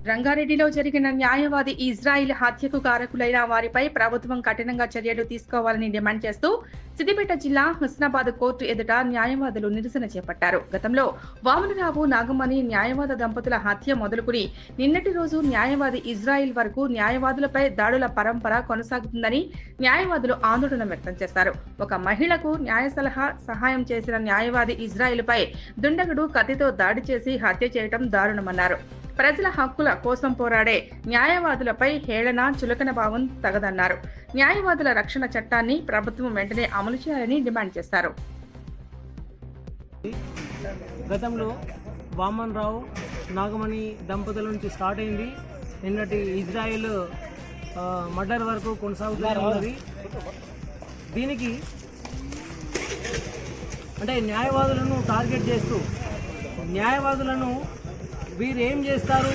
రంగారెడ్డిలో జరిగిన న్యాయవాది ఇజ్రాయిల్ హత్యకు కారకులైన వారిపై ప్రభుత్వం కఠినంగా చర్యలు తీసుకోవాలని డిమాండ్ చేస్తూ సిద్దిపేట జిల్లా హుస్నాబాద్ కోర్టు ఎదుట న్యాయవాదులు నిరసన చేపట్టారు. గతంలో వామనరావు నాగమణి న్యాయవాద దంపతుల హత్య మొదలుకుని నిన్నటి రోజు న్యాయవాది ఇజ్రాయిల్ వరకు న్యాయవాదులపై దాడుల పరంపర కొనసాగుతుందని న్యాయవాదులు ఆందోళన వ్యక్తం చేశారు. ఒక మహిళకు న్యాయ సహాయం చేసిన న్యాయవాది ఇజ్రాయిల్పై దుండగుడు కత్తితో దాడి చేసి హత్య చేయడం దారుణమన్నారు. ప్రజల హక్కుల కోసం పోరాడే న్యాయవాదులపై హేళన, చులకన భావం తగదన్నారు. న్యాయవాదుల రక్షణ చట్టాన్ని ప్రభుత్వం వెంటనే అమలు చేయాలని డిమాండ్ చేశారు. గతంలో వామన్ రావు నాగమణి దంపతుల నుంచి స్టార్ట్ అయింది. నిన్నటి ఇజ్రాయెల్ మర్డర్ వరకు కొనసాగుతూనే ఉన్నది. దీనికి అంటే న్యాయవాదులను టార్గెట్ చేస్తూ న్యాయవాదులను వీరు ఏం చేస్తారు,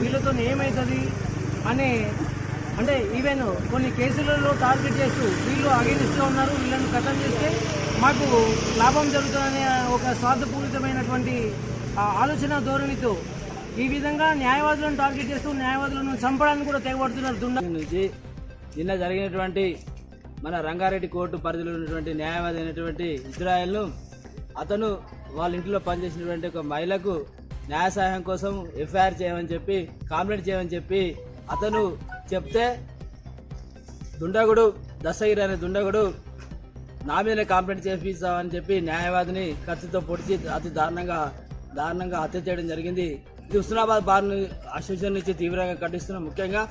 వీళ్ళతో ఏమవుతుంది అనే అంటే ఈవెన్ కొన్ని కేసులలో టార్గెట్ చేస్తూ వీళ్ళు అగెనిస్ట్గా ఉన్నారు, వీళ్ళని ఖతం చేస్తే మాకు లాభం జరుగుతుందనే ఒక స్వార్థపూరితమైనటువంటి ఆలోచన ధోరణితో ఈ విధంగా న్యాయవాదులను టార్గెట్ చేస్తూ న్యాయవాదులను చంపడానికి కూడా తెగబడుతున్నారు. నుంచి నిన్న జరిగినటువంటి మన రంగారెడ్డి కోర్టు పరిధిలో ఉన్నటువంటి న్యాయవాది అయినటువంటి ఇజ్రాయెల్ను అతను వాళ్ళ ఇంట్లో పనిచేసినటువంటి ఒక మహిళకు న్యాయ సహాయం కోసం ఎఫ్ఐఆర్ చేయమని చెప్పి కంప్లైంట్ చేయమని చెప్పి అతను చెప్తే దుండగుడు దస్తగిరి అనే దుండగుడు నా మీదనే కంప్లైంట్ చేపిస్తామని చెప్పి న్యాయవాదిని కత్తితో పొడిచి అతి దారుణంగా హత్య చేయడం జరిగింది. ఇది హుస్నాబాద్ బార్ అసోసియేషన్ నుంచి తీవ్రంగా ఖండిస్తున్నాం. ముఖ్యంగా